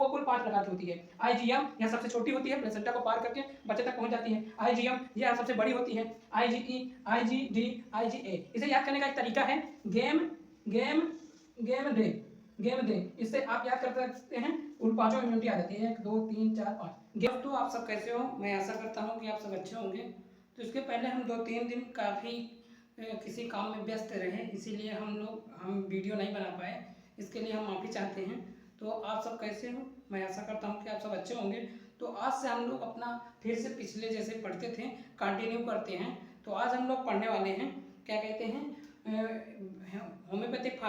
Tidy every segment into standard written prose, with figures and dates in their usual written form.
वो कुल 5 प्रकार की होती है। आईजीएम यह सबसे छोटी होती है, प्लेसेंटा को पार करके बच्चे तक पहुंच जाती है। आईजीएम यह सबसे बड़ी होती है। IgE, IgD, IgA. इसे याद करने का एक तरीका है game game game day game day. इससे आप याद कर सकते हैं, उन पांचों इम्यूनिटी आ जाती है। 1 2 3 4 5 गेम। तो आप सब कैसे हो? मैं आशा करता हूँ कि आप सब अच्छे होंगे। तो इसके पहले हम 2-3 दिन काफ़ी किसी काम में व्यस्त रहे, इसीलिए हम वीडियो नहीं बना पाए। इसके लिए हम माफ़ी चाहते हैं। तो आप सब कैसे हो? मैं आशा करता हूँ कि आप सब अच्छे होंगे। तो आज से हम लोग अपना फिर से पिछले जैसे पढ़ते थे कंटिन्यू करते हैं। तो आज हम लोग पढ़ने वाले हैं, क्या कहते हैं, होम्योपैथिक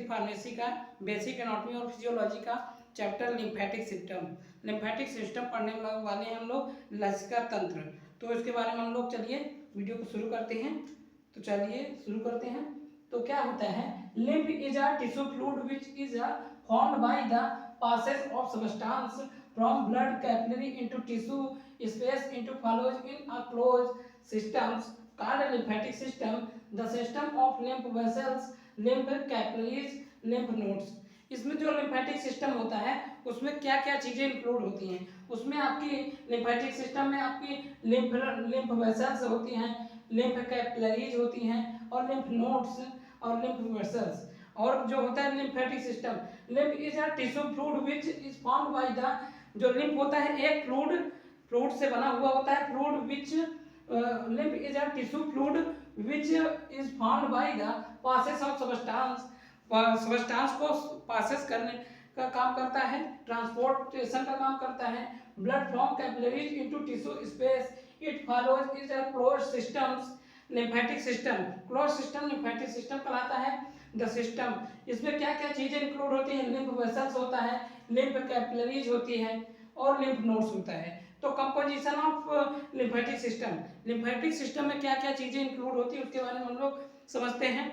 फार्मेसी का बेसिक एनाटॉमी और फिजियोलॉजी का chapter lymphatic system. Lymphatic system पढ़ने वाले हैं हम लोग, लसिका तंत्र। तो इसके बारे में हम लोग चलिए वीडियो को शुरू करते हैं। तो चलिए शुरू करते हैं। तो क्या होता है, lymph is a tissue fluid which is formed by the passage of substance from blood capillary into tissue space into follows in a closed system called lymphatic system. The system of lymph vessels, lymph capillaries, lymph nodes. इसमें जो lymphatic system होता है उसमें क्या क्या चीजें include होती हैं? उसमें आपकी लिम्फेटिक सिस्टम में आपकी लिम्फ वेसल्स होती हैं, लिम्फ कैपिलरीज होती हैं और लिम्फ नोड्स और लिम्फ वेसल्स। और जो होता है lymphatic system, lymph is a tissue fluid which is formed by the, जो लिम्फ होता है एक फ्लूइड से बना हुआ होता है, fluid which lymph is a tissue fluid which is formed by the passes of substance को पासेस करने का काम करता है, ट्रांसपोर्टेशन का काम करता है, blood from capillaries into tissue space. It follows is a closed systems lymphatic system. Close system lymphatic system कहलाता है। द सिस्टम, इसमें क्या क्या चीजें इंक्लूड होती हैं? लिम्फ वेसल्स होता है, लिम्फ कैपिलरीज होती है और लिम्फ नोड्स होता है। तो composition of lymphatic system, lymphatic system में क्या क्या चीजें इंक्लूड होती है उसके बारे में हम लोग समझते हैं।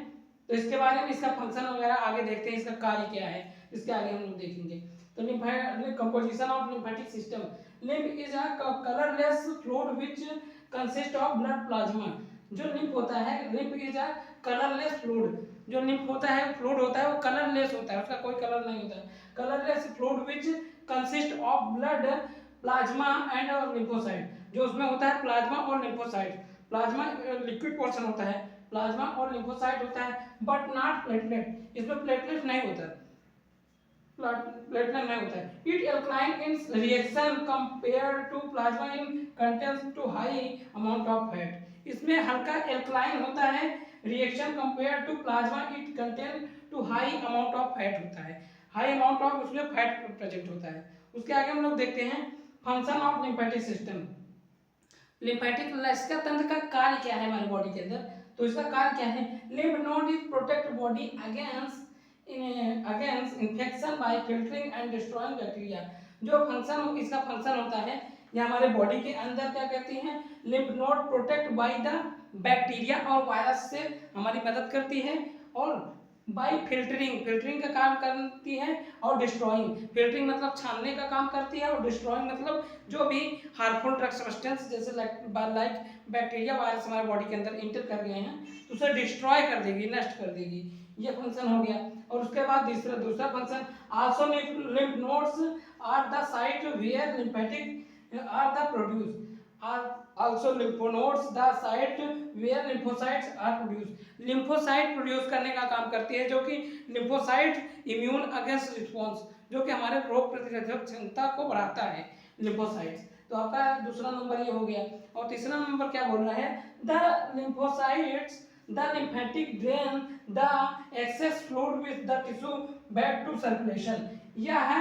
तो इसके बारे में, इसका फंक्शन वगैरह आगे देखते हैं, इसका कार्य क्या है इसके आगे हम लोग देखेंगे। तो composition of lymphatic system, lymph is a colourless fluid which consist of blood plasma. जो लिम्फ होता है, lymph is a colourless fluid. जो लिम्फ होता है, फ्लूइड होता है, वो कलरलेस होता है, उसका कोई कलर नहीं होता है। Colourless fluid which consist of blood plasma and lymphocyte. जो उसमें होता है प्लाज्मा और लिम्फोसाइट। प्लाज्मा लिक्विड पोर्शन होता है, प्लाज्मा और लिम्फोसाइट होता है, बट नॉट प्लेटलेट। इसमें प्लेटलेट नहीं होता है, प्लेटलेट नहीं होता है। It alkaline in reaction compare to plasma in contains too high amount of fat. इसमें हल्का एल्कलाइन होता है, reaction compare to plasma it contain too high amount of fat होता है, हाई अमाउंट ऑफ उसमें फैट प्रेजेंट होता है। उसके आगे हम लोग देखते हैं function of lymphatic system. Lymphatic लसिका तंत्र का कार्य क्या है हमारे बॉडी के अंदर? तो इसका कार्य क्या है? Lymph node is protect body against infection by filtering and destroying bacteria. जो फंक्शन इसका फंक्शन होता है, ये हमारे बॉडी के अंदर क्या कहती हैं, lymph node protect by the bacteria और वायरस से हमारी मदद करती है, और बाय फिल्टरिंग का काम करती है, और डिस्ट्रॉइंग, फिल्टरिंग मतलब छानने का काम करती है, और डिस्ट्रॉइंग मतलब जो भी हार्मफुल ड्रग सब्सटेंस जैसे लाइक बैक्टीरिया वायरस हमारे बॉडी के अंदर इंटर कर गए हैं तो उसे डिस्ट्रॉय कर देगी, नष्ट कर देगी। ये फंक्शन हो गया। और उसके बाद दूसरा function, also lymph nodes are the site where lymphatic are the produce, are also lymph nodes the site where lymphocytes are produce. Lymphocyte produce करने का काम करती है, जो कि लिम्फोसाइट इम्यून अगेंस्ट रिस्पॉन्स, जो कि हमारे रोग प्रतिरोधक क्षमता को बढ़ाता है, लिम्फोसाइट्स। तो आपका दूसरा नंबर ये हो गया। और तीसरा नंबर क्या बोल रहा है, the lymphocytes the lymphatic drain the excess fluid with the tissue back to circulation। यह है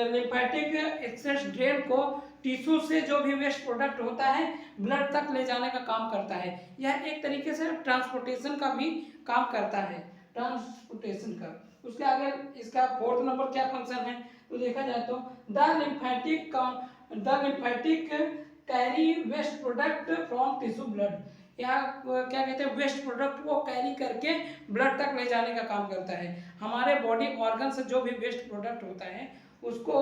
lymphatic excess drain को टिश्यू से जो भी वेस्ट प्रोडक्ट होता है ब्लड तक ले जाने का काम करता है। यह एक तरीके से ट्रांसपोर्टेशन का भी काम करता है, ट्रांसपोर्टेशन का। उसके आगे इसका फोर्थ नंबर क्या फंक्शन है तो देखा जाए तो the lymphatic carry waste product from tissue blood. या क्या कहते हैं, वेस्ट प्रोडक्ट को कैरी करके ब्लड तक ले जाने का काम करता है। हमारे बॉडी ऑर्गन से जो भी वेस्ट प्रोडक्ट होता है उसको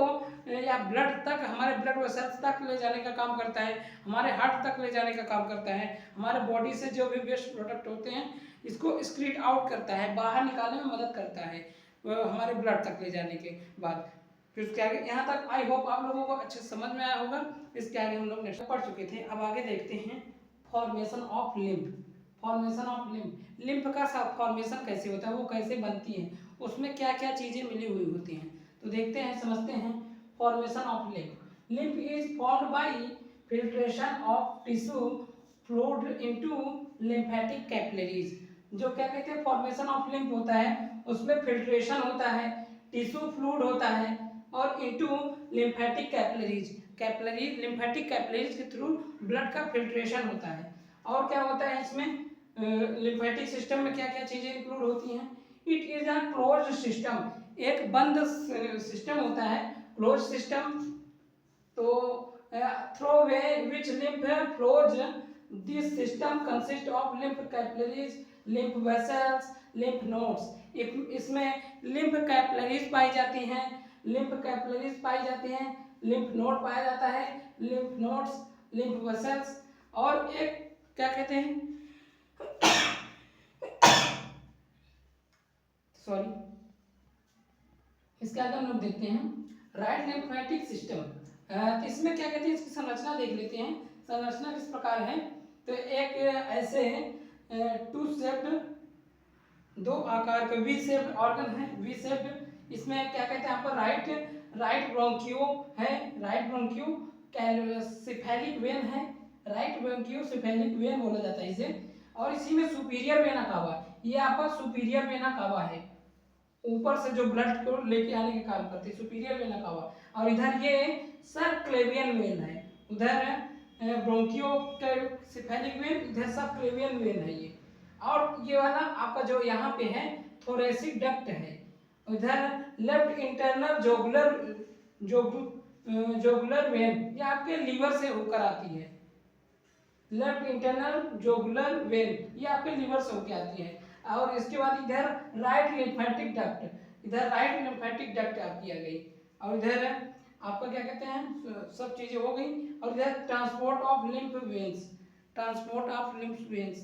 या ब्लड तक, हमारे ब्लड वेसल्स तक ले जाने का काम करता है, हमारे हार्ट तक ले जाने का काम करता है। हमारे बॉडी से जो भी वेस्ट प्रोडक्ट होते हैं इसको एक्सक्रीट आउट करता है, बाहर निकालने में मदद करता है हमारे ब्लड तक ले जाने के बाद। फिर उसके आगे यहाँ तक आई होप आप लोगों को अच्छे समझ में आया होगा। इसके आगे हम लोग नेक्स्ट पढ़ चुके थे। अब आगे देखते हैं formation of lymph. Formation of lymph, lymph का फॉर्मेशन कैसे होता है, वो कैसे बनती है, उसमें क्या क्या चीज़ें मिली हुई होती हैं, तो देखते हैं, समझते हैं। Formation of lymph, lymph is formed by filtration of tissue fluid into lymphatic capillaries. जो क्या कहते हैं फॉर्मेशन ऑफ लिम्फ होता है, उसमें फिल्ट्रेशन होता है, टिश्यू फ्लूइड होता है और into lymphatic capillaries, capillary lymphatic capillaries के थ्रू ब्लड का फिल्ट्रेशन होता है। और क्या होता है इसमें, लिम्फेटिक सिस्टम में क्या क्या चीजें इंक्लूड होती हैं। It is a closed system, एक बंद सिस्टम होता है, क्लोज सिस्टम। तो through way which lymph flows, this system consist of lymph capillaries, lymph vessels, lymph nodes. इसमें लिम्फ कैपिलरीज पाई जाती हैं, लिम्फ कैपिलरीज पाई जाती हैं, लिम्फ नोड पाया जाता है, लिम्फ नोड्स, लिम्फ वेसल्स, और एक क्या कहते हैं सॉरी, इसके आगे हम लोग देखते हैं राइट लिम्फेटिक सिस्टम। इसमें क्या कहते हैं, इसकी संरचना देख लेते हैं। संरचना किस प्रकार है, तो एक ऐसे टू शेप्ड, दो आकार के वी शेप्ड ऑर्गन है, वी शेप्ड। इसमें क्या कहते हैं यहाँ पर राइट ब्रोंकियो है, राइट ब्रोंकियो सिफेलिक वेन है, राइट ब्रोंकियो सिफेलिक वेन बोला जाता है इसे। और इसी में सुपीरियर वेना कावा, ये आपका सुपीरियर वेना कावा है, ऊपर से जो ब्लड को लेके आने के काम करती है, सुपीरियर वेना कावा। और इधर ये सबक्लेवियन वेन है, उधर ब्रोंकियो सिफेलिक वेन, इधर सबक्लेवियन वेन है ये। और ये वाला आपका जो यहाँ पे है थोरेसिक डक्ट है, उधर लेफ्ट इंटरनल जोगुलर वेन, ये आपके लीवर से होकर आती है, लेफ्ट इंटरनल जोगुलर वेन ये आपके लीवर से होकर आती है। और इसके बाद इधर राइट लिम्फेटिक डक्ट, इधर राइट लिम्फेटिक डक्ट आपकी आ गई। और इधर आपका क्या कहते हैं, सब चीजें हो गई। और इधर transport of lymph veins, transport of lymph veins.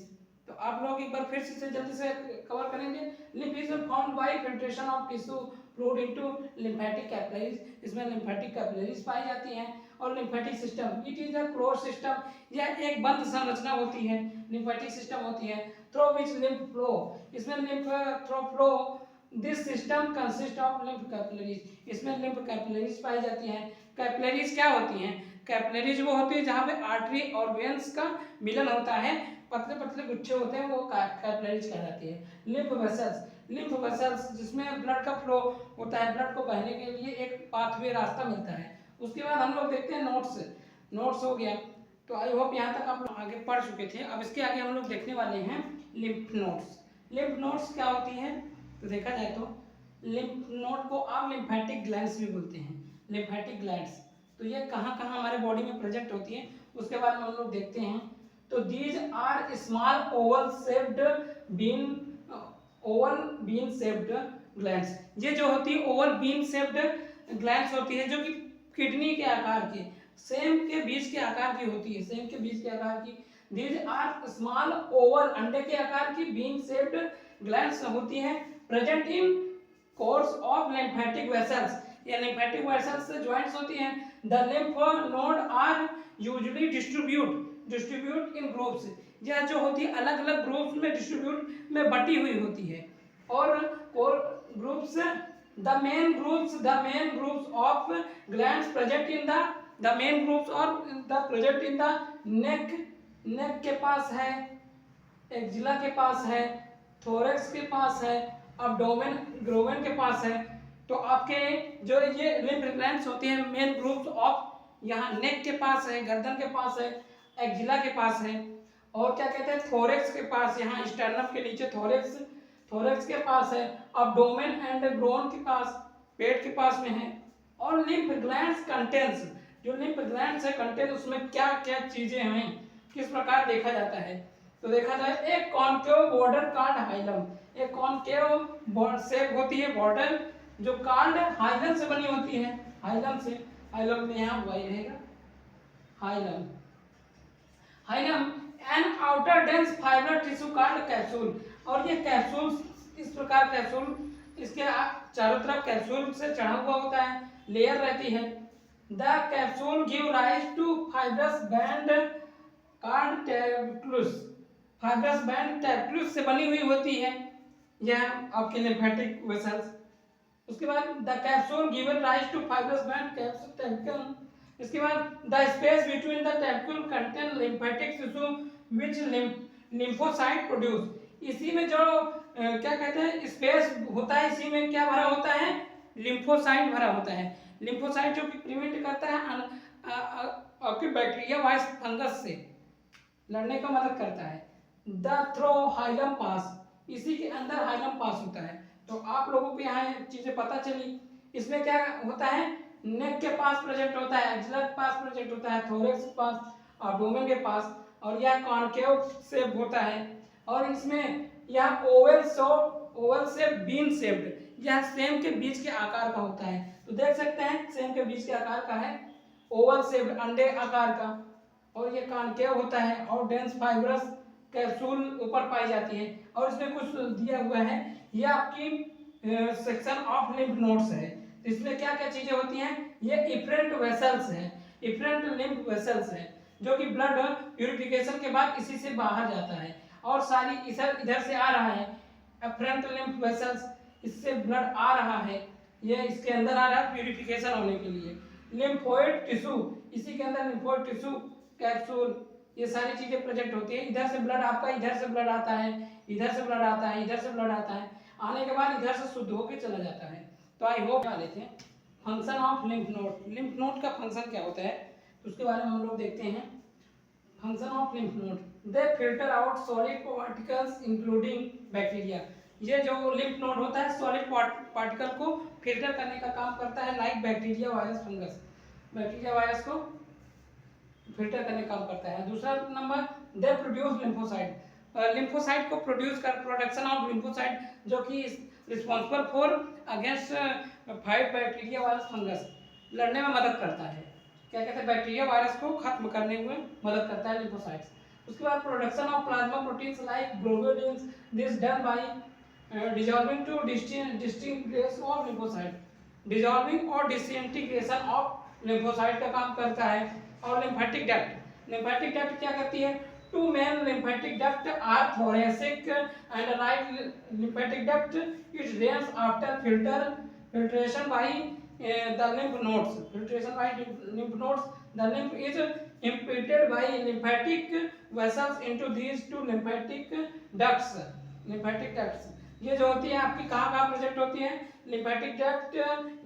तो आप लोग एक बार फिर से जल्दी से कवर करेंगे। Lymph is formed by filtration of tissue fluid into lymphatic capillaries, इसमें लिम्फेटिक कैपिलरीज पाई जाती हैं। और lymphatic system, it is a close system, यह एक बंद संरचना होती है, लिम्फेटिक सिस्टम होती है। थ्रू विच लिम्फ फ्लो, इसमें lymph through flow, this system consist of lymph capillaries, इसमें लिम्फ कैपिलरीज पाई जाती हैं। कैपिलरीज क्या होती हैं, कैपिलरीज वो होती है जहाँ पे आर्टरी और वेन्स का मिलन होता है, पतले पतले गुच्छे होते हैं, वो कैपिलरीज कहलाती है। लिम्फ वेसल्स, लिम्फ वेसल्स जिसमें ब्लड का फ्लो होता है, ब्लड को बहने के लिए एक पाथवे रास्ता मिलता है। उसके बाद हम लोग देखते हैं नोट्स, नोट्स हो गया। तो आई होप यहाँ तक आप लोग आगे पढ़ चुके थे। अब इसके आगे हम लोग देखने वाले हैं लिम्फ नोड्स। लिम्फ नोड्स क्या होती हैं, तो देखा जाए तो लिम्फ नोड को आप लिम्फेटिक ग्लैंड्स भी बोलते हैं, लिम्फेटिक ग्लैंड्स। तो ये कहाँ कहाँ हमारे बॉडी में प्रेजेंट होती है, उसके बारे में हम लोग देखते हैं। तो these are small oval shaped bean shaped glands, ये जो होती है ओवल बीन शेप्ड ग्लैंड्स होती है, जो कि किडनी के आकार की, सेम के बीज के आकार की होती है, सेम के बीज के आकार की। दीज आर स्मॉल ओवल अंडे के आकार की बीन शेप्ड ग्लैंड्स होती हैं, present in course of lymphatic vessels, ये लिम्फेटिक वेसल्स से जॉइंट्स होती हैं। The lymph node are usually distribute in groups, यह जो होती है अलग अलग ग्रुप्स में डिस्ट्रीब्यूट में बटी हुई होती है। और groups, the main groups of glands present in the main groups or the present in the neck के पास है, एक्जिला के पास है, थोरेक्स के पास है, अब्डोमेन ग्रोवेन के पास है। तो आपके जो ये लिम्फ ग्लैंड्स होती हैं मेन ग्रुप्स ऑफ, यहाँ नेक के पास है, गर्दन के पास है, एक्जिला के पास है, और क्या कहते हैं थोरेक्स के पास, यहाँ स्टर्नम के नीचे थोरेक्स के पास है, अब्डोमेन एंड ग्रोन के पास, पेट के पास में है। और लिम्फ ग्लैंड्स कंटेंस, जो लिम्फ ग्लैंड्स है कंटेंस, उसमें क्या क्या चीजें हैं, किस प्रकार देखा जाता है। तो देखा जाए एक कॉन्केव बॉर्डर कार्ड हाइलम, एक कॉन्केव शेप होती है बॉर्डर जो कार्ड हाइलम से बनी होती है, हाइलम से, हाइलम में यहाँ वाई रहेगा, hilum an outer dense fibre tissue card capsule. और ये कैप्सूल इस प्रकार कैप्सूल, इसके चारों तरफ कैप्सूल से चढ़ा हुआ होता है, लेयर रहती है। The capsule give rise to fibrous band called tactulus. Fibrous band tactulus से बनी हुई होती है यह आपके लिम्फेटिक वेसल्स। उसके बाद the capsule given rise to fibrous band capsule. इसके बाद the space between the tactul contain lymphatic tissue which lymphocyte produce. इसी में जो क्या कहते हैं स्पेस होता है, इसी में क्या भरा होता है, लिम्फोसाइट भरा होता है। लिम्फोसाइट जो कि प्रिवेंट करता है आपके बैक्टीरिया वाइज फंगस से लड़ने का मदद करता है। द थ्रो हाइलम पास, इसी के अंदर हाइलम पास होता है। तो आप लोगों को यहाँ चीजें पता चली। इसमें क्या होता है, नेक के पास प्रोजेक्ट होता है, एक्सिलर के पास प्रोजेक्ट होता है, थोरेक्स के पास, एब्डोमेन के पास, और यह कॉनकेव शेप होता है। और इसमें यह ओवल से बीन शेप्ड, यह सेम के बीच के आकार का होता है। तो देख सकते हैं सेम के बीच के आकार का है, ओवल शेप्ड अंडे आकार का, और ये कॉनकेव होता है और डेंस फाइब्रस कैप्सूल ऊपर पाई जाती है। और इसमें कुछ दिया हुआ है, ये आपकी सेक्शन ऑफ लिम्फ नोड्स है। तो इसमें क्या क्या चीजें होती हैं, ये इफरेंट वेसल्स हैं, इफरेंट लिम्फ वेसल्स हैं, जो कि ब्लड प्यूरिफिकेशन के बाद इसी से बाहर जाता है और सारी इधर से आ रहा है। एफरेंट लिम्फ वेसल्स, इससे ब्लड आ रहा है, ये इसके अंदर आ रहा है प्यूरिफिकेशन होने के लिए। लिम्फोइड टिश्यू, इसी के अंदर लिम्फोइड टिश्यू कैप्सूल, ये सारी चीजें प्रोजेक्ट होती है। इधर से ब्लड आपका, इधर से ब्लड आता है, इधर से ब्लड आता है, इधर से ब्लड आता है, आने के बाद इधर से शुद्ध होकर चला जाता है। तो आई होप वाले थे function of lymph node. Lymph node का फंक्शन क्या होता है, तो उसके बारे में हम लोग देखते हैं। Function of lymph node, they filter out solid particles including bacteria. ये जो लिम्फ नोड होता है सॉलिड पार्टिकल को फिल्टर करने का काम करता है, like bacteria, virus, fungus. Bacteria virus को फिल्टर करने का काम करता है। दूसरा number, they produce lymphocyte. Lymphocyte को प्रोडक्शन ऑफ लिम्फोसाइट जो कि responsible for against fight bacteria, virus, fungus, लड़ने में मदद करता है। क्या कहते हैं, बैक्टीरिया वायरस को खत्म करने में मदद करता है लिम्फोसाइट्स। उसके बाद production of plasma proteins like globulins, this done by dissolving to disintegration of lymphocyte. Dissolving और डिसइंटीग्रेशन ऑफ लिम्फोसाइट का काम करता है। और लिम्फेटिक डक्ट, लिम्फेटिक डक्ट क्या करती है, two main lymphatic duct are thoracic and right lymphatic duct. It runs after filtration by the lymph nodes. Filtration by lymph nodes. The lymph is impeded by lymphatic vessels into these two lymphatic ducts. Lymphatic ducts ये जो होती है आपकी कहाँ project होती है, lymphatic duct,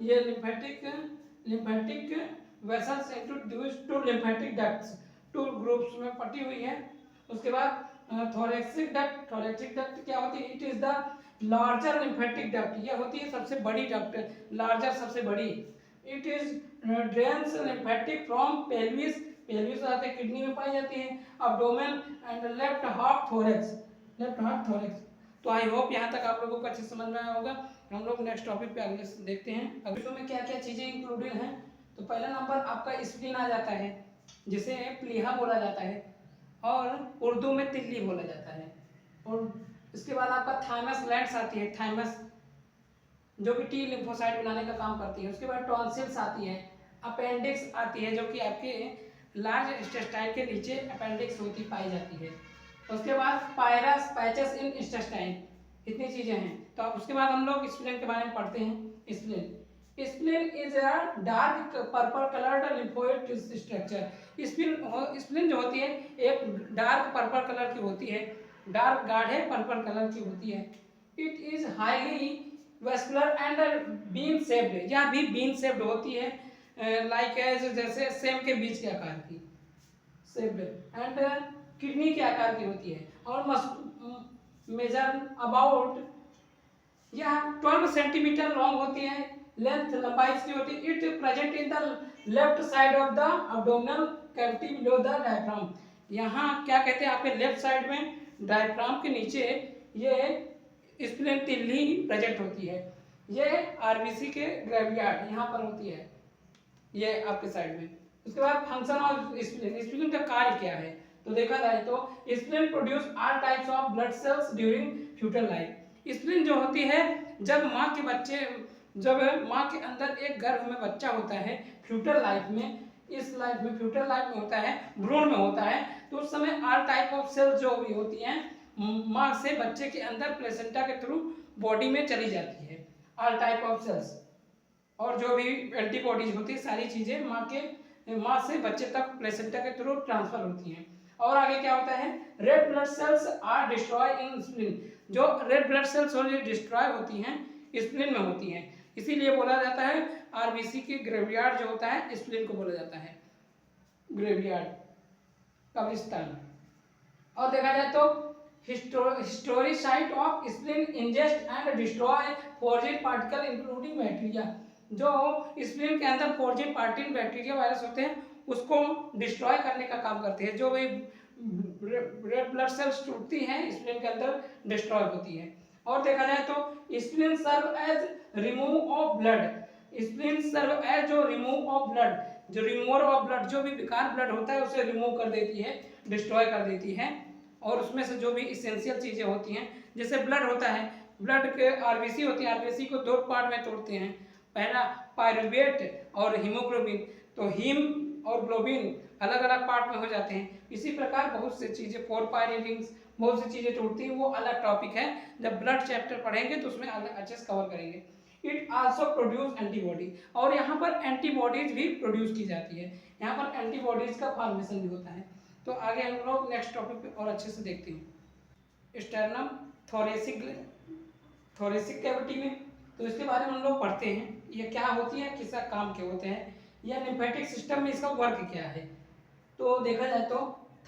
ये lymphatic vessels into these two lymphatic ducts, two groups में पटी हुई है। उसके बाद थोरेक्सिक डक्ट, थोरेक्सिक डक्ट क्या होती है, it is the larger lymphatic duct, ये होती है सबसे बड़ी डक्ट, लार्जर सबसे बड़ी। It is drains lymphatic from pelvis, pelvis आते हैं किडनी में पाई जाती है, abdomen and left half thorax, left half thorax. तो आई होप यहाँ तक आप लोगों को अच्छे समझ में आया होगा। हम लोग नेक्स्ट टॉपिक पे अगले देखते हैं अगले में क्या क्या चीजें इंक्लूडेड हैं। तो पहला नंबर आपका स्प्लीन आ जाता है, जिसे प्लीहा बोला जाता है और उर्दू में तिल्ली बोला जाता है। और इसके बाद आपका थाइमस ग्लैंड्स आती है, थाइमस जो कि टी लिम्फोसाइट बनाने का काम करती है। उसके बाद टॉन्सिल्स आती है, अपेंडिक्स आती है जो कि आपके लार्ज इंटेस्टाइन के नीचे अपेंडिक्स होती पाई जाती है। उसके बाद पायरस, पैचेस इन इंटेस्टाइन, इतनी चीजें हैं। तो अब उसके बाद हम लोग स्प्लीन के बारे में पढ़ते हैं। Spleen, spleen is a dark purple coloured lymphoid structure. Spleen जो होती है एक डार्क पर्पल कलर की होती है, डार्क गाढ़े पर्पल कलर की होती है। It is highly vascular and bean shaped, यह भी बीन शेप्ड होती है, लाइक जैसे सेम के बीच के आकार की शेप्ड, एंड किडनी के आकार की होती है। और मेजर अबाउट, यह 12 सेंटीमीटर लॉन्ग होती है, लेंथ लंबाई इसकी होती है। It present in the left side of the abdominal cavity below the diaphragm. यहाँ क्या कहते हैं आपके लेफ्ट साइड में डायफ्राम के नीचे ये स्प्लीन तिल्ली प्रेजेंट होती है। ये आरबीसी के ग्रेवियार्ड यहाँ पर होती है, ये आपके साइड में। उसके बाद फंक्शन ऑफ स्प्लीन, स्प्लीन का कार्य क्या है, तो देखा जाए तो spleen produce all types of blood cells during foetal life. Spleen जो होती है जब माँ के बच्चे जब माँ के अंदर एक गर्भ में बच्चा होता है फ्यूटर लाइफ में, इस लाइफ में फ्यूटर लाइफ में होता है, भ्रूण में होता है, तो उस समय आल टाइप ऑफ सेल्स जो भी होती हैं माँ से बच्चे के अंदर प्लेसेंटा के थ्रू बॉडी में चली जाती है, आल टाइप ऑफ सेल्स, और जो भी एंटीबॉडीज होती है सारी चीज़ें माँ से बच्चे तक प्लेसेंटा के थ्रू ट्रांसफर होती हैं। और आगे क्या होता है, red blood cells are destroy in spleen, जो रेड ब्लड सेल्स डिस्ट्रॉय होती हैं स्प्लीन में होती हैं, इसीलिए बोला जाता है आरबीसी की ग्रेवयार्ड जो होता है स्प्लीन को बोला जाता है, ग्रेवयार्ड, कब्रिस्तान। और देखा जाए तो histiocyte of spleen ingest and destroy foreign particle including bacteria, जो स्प्लीन के अंदर फॉरेन पार्टिकल बैक्टीरिया वायरस होते हैं उसको डिस्ट्रॉय करने का काम करते हैं, जो भी रेड ब्लड सेल्स टूटती हैं स्प्लीन के अंदर डिस्ट्रॉय होती है। और देखा जाए तो spleen serve as remove of blood, spleen serve as जो रिमूव ऑफ ब्लड, जो रिमूवर ऑफ ब्लड, जो भी बेकार ब्लड होता है उसे रिमूव कर देती है, डिस्ट्रॉय कर देती है, और उसमें से जो भी इसेंशियल चीज़ें होती हैं, जैसे ब्लड होता है, ब्लड के आरबीसी होती है, आरबीसी को दो पार्ट में तोड़ते हैं, पहला पायरुवेट और हीमोग्लोबिन, तो हीम और ग्लोबिन अलग अलग पार्ट में हो जाते हैं। इसी प्रकार बहुत सी चीज़ें, फोर पायरिंग्स, बहुत सी चीज़ें टूटती हैं, वो अलग टॉपिक है, जब ब्लड चैप्टर पढ़ेंगे तो उसमें अलग अच्छे से कवर करेंगे। इट आल्सो प्रोड्यूस एंटीबॉडी, और यहाँ पर एंटीबॉडीज भी प्रोड्यूस की जाती है, यहाँ पर एंटीबॉडीज का फॉर्मेशन भी होता है। तो आगे हम लोग नेक्स्ट टॉपिक पे और अच्छे से देखते हैं। स्टर्नम थोरेसिक कैविटी में, तो इसके बारे में हम लोग पढ़ते हैं, ये क्या होती है, किसका काम क्या होते हैं, या लिम्फेटिक सिस्टम में इसका वर्क क्या है। तो देखा जाए तो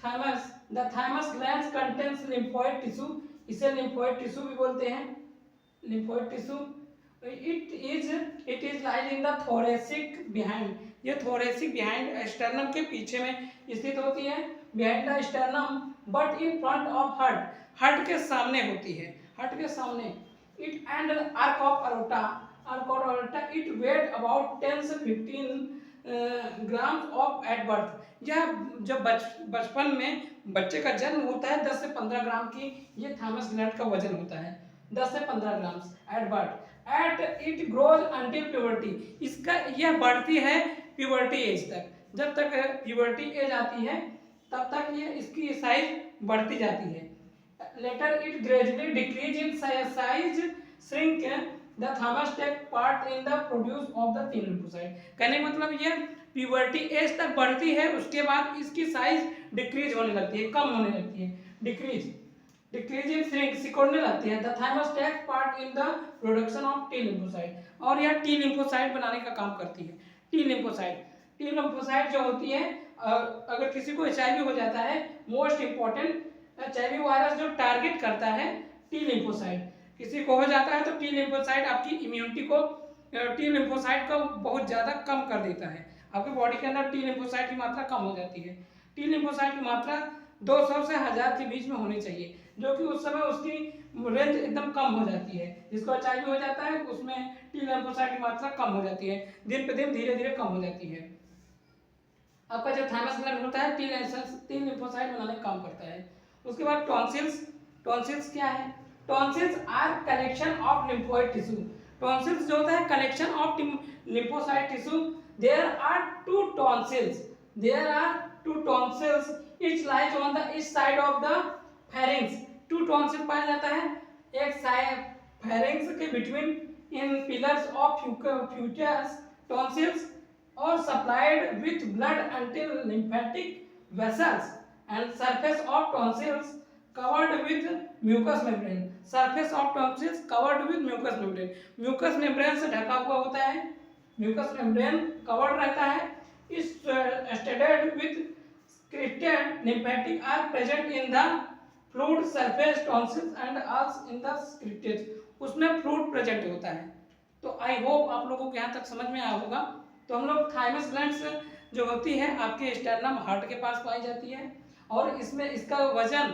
thymus, the thymus glands contains lymphoid tissue, इसे लिम्फोइड टिश्यू भी बोलते हैं, lymphoid tissue. It is lies in the thoracic behind, ये थोरेसिक बिहाइंड स्टर्नम के पीछे में स्थित होती है, behind the sternum but in front of heart, heart के सामने होती है, हार्ट के सामने। It and arch of aorta, it weight about 10 से 15 ग्राम ऑफ एट बर्थ, यह जब बचपन में बच्चे का जन्म होता है 10 से 15 ग्राम की ये थाइमस ग्लैंड का वजन होता है, 10 से 15 gram at birth. At it grows until puberty, इसका यह बढ़ती है प्यूबर्टी एज तक, जब तक प्यूबर्टी एज आती है तब तक ये इसकी साइज बढ़ती जाती है। Later it gradually decrease in size, shrink the thymus take part in the produce of the thin lymphocyte, कहने मतलब ये प्यूबर्टी एज तक बढ़ती है, उसके बाद इसकी साइज डिक्रीज होने लगती है, कम होने लगती है, डिक्रीज इन श्रिंक, सिकुड़ने लगती है। The thymus take part in the production of T lymphocyte, और यह टी लिम्फोसाइट बनाने का काम करती है। टी लिम्फोसाइट जो होती है, अगर किसी को HIV हो जाता है, मोस्ट इंपॉर्टेंट HIV वायरस जो टारगेट करता है टी लिम्फोसाइट, किसी को हो जाता है तो टी लिम्फोसाइट आपकी इम्यूनिटी को, टी लिम्फोसाइट को बहुत ज़्यादा कम कर देता है, आपकी बॉडी के अंदर टी लिम्फोसाइट की मात्रा कम हो जाती है। टी लिम्फोसाइट की मात्रा 200 से 1000 के बीच में होनी चाहिए, जो कि उस समय उसकी रेंज एकदम कम हो जाती है। जिसको HIV हो जाता है उसमें टी लिम्फोसाइट की मात्रा कम हो जाती है, दिन पे दिन धीरे धीरे कम हो जाती है। आपका जो थाइमस ग्लैंड होता है टी लिम्फोसाइट बनाने का काम करता है। उसके बाद टॉन्सिल्स क्या है, tonsils are collection of lymphoid tissue, tonsils जो होता है collection of lymphocyte tissue. There are two tonsils each lies on the east side of the pharynx, two tonsil पाया जाता है एक साइड फेरिंग्स के between in pillars of futures tonsils और supplied with blood until lymphatic vessels and surface of tonsils covered with mucous membrane, surface of tonsils covered with mucous membrane, mucous membrane से ढका हुआ होता है, mucous membrane covered रहता है। is studded with secreted lymphatic are present in the fluid surface tonsils and also in the secreted, उसमें fluid present होता है। तो आई होप आप लोगों को यहाँ तक समझ में आया होगा। तो हम लोग थाइमस ग्लैंड्स जो होती है आपके स्टर्नम हार्ट के पास पाई जाती है, और इसमें इसका वजन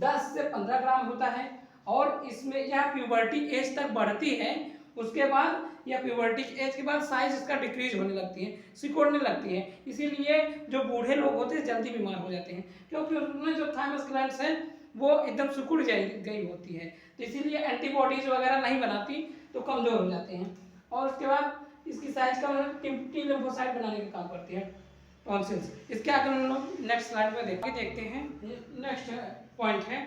10 से 15 ग्राम होता है, और इसमें यह प्यूबर्टी एज तक बढ़ती है, उसके बाद या प्यूबर्टी एज के बाद साइज इसका डिक्रीज होने लगती है, सिकुड़ने लगती है। इसीलिए जो बूढ़े लोग होते हैं जल्दी बीमार हो जाते हैं, क्योंकि उनमें जो थाइमस ग्लैंड्स है वो एकदम सिकुड़ गई होती है, तो इसीलिए एंटीबॉडीज वगैरह नहीं बनाती तो कमजोर हो जाते हैं। और उसके बाद इसकी साइज का मतलब टी लिम्फोसाइट बनाने का काम करती है टॉन्सिल्स। इसके आगे हम लोग नेक्स्ट स्लाइड में देखते हैं। नेक्स्ट पॉइंट है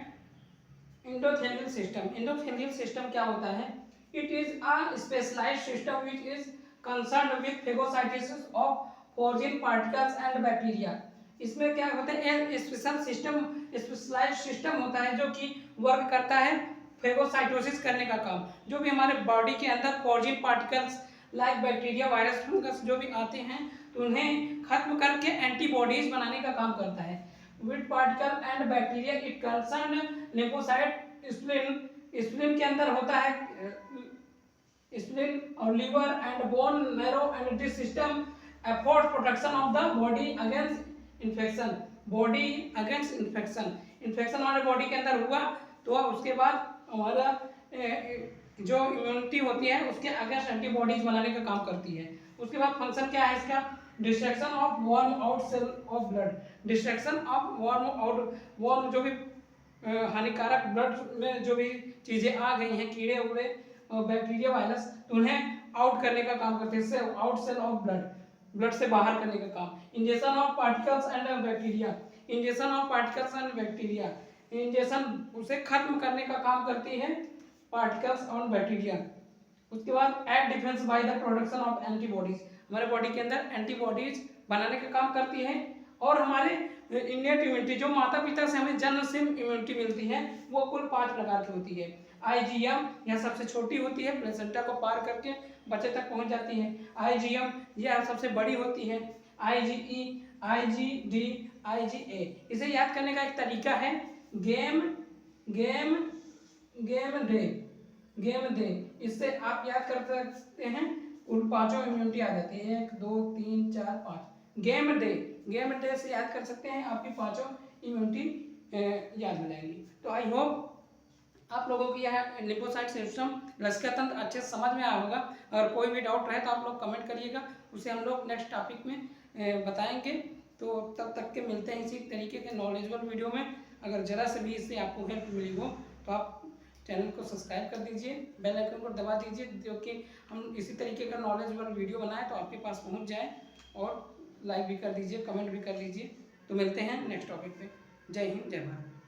एंडोथेलियल सिस्टम। एंडोथेलियल सिस्टम क्या होता है? It is a specialised system which is concerned with phagocytosis of foreign particles and bacteria. इसमें क्या होता है? एक स्पेशल सिस्टम, स्पेशलाइज्ड सिस्टम होता है जो कि वर्क करता है फेगोसाइटोसिस करने का काम। जो भी हमारे बॉडी के अंदर foreign particles like bacteria, virus, fungus जो भी आते हैं तो उन्हें खत्म करके एंटीबॉडीज बनाने का काम करता है। With particle and bacteria it concern lymphocyte, spleen, spleen के अंदर होता है स्प्लीन और liver and bone marrow and this system afford protection of the body against infection. Body against infection, infection हमारे बॉडी के अंदर हुआ तो उसके बाद हमारा जो इम्यूनिटी होती है उसके अगेंस्ट एंटीबॉडीज बनाने का काम करती है। उसके बाद फंक्शन क्या है इसका? Destruction of worn out cell of blood, destruction of worn out, worn जो भी हानिकारक ब्लड में जो भी चीजें आ गई हैं, कीड़े उड़े बैक्टीरिया वायरस, तो उन्हें आउट करने का काम करते हैं, out cell of blood, blood से बाहर करने का काम। Injection of particles and bacteria, injection of particles and bacteria, injection उसे खत्म करने का काम करती है पार्टिकल्स और बैक्टीरिया। उसके बाद aid defence by the production of antibodies, हमारे बॉडी के अंदर एंटीबॉडीज बनाने का काम करती है। और हमारे इनेट इम्यूनिटी, जो माता पिता से हमें जन्म से इम्यूनिटी मिलती है, वो कुल 5 प्रकार की होती है। आईजीएम यह सबसे छोटी होती है, प्लेसेंटा को पार करके बच्चे तक पहुंच जाती है। आईजीएम यह सबसे बड़ी होती है। IgE, IgD, IgA. इसे याद करने का एक तरीका है game game game day, game day. इससे आप याद कर सकते हैं, कुल 5 इम्यूनिटी आ जाती है, 1 2 3 4 5। गेम डे, गेम डे से याद कर सकते हैं, आपकी 5 इम्यूनिटी याद हो जाएंगी। तो आई होप आप लोगों की यह लिम्फोसाइट सिस्टम, लसिका तंत्र अच्छे से समझ में आया होगा। अगर कोई भी डाउट रहे तो आप लोग कमेंट करिएगा, उसे हम लोग नेक्स्ट टॉपिक में बताएंगे। तो तब तक के मिलते हैं इसी तरीके के नॉलेजेबल वीडियो में। अगर ज़रा से भी इससे आपको हेल्प मिली हो तो आप चैनल को सब्सक्राइब कर दीजिए, बेल आइकन को दबा दीजिए, जो कि हम इसी तरीके का नॉलेजेबल वीडियो बनाए तो आपके पास पहुंच जाए। और लाइक भी कर दीजिए, कमेंट भी कर लीजिए। तो मिलते हैं नेक्स्ट टॉपिक पे। जय हिंद, जय भारत।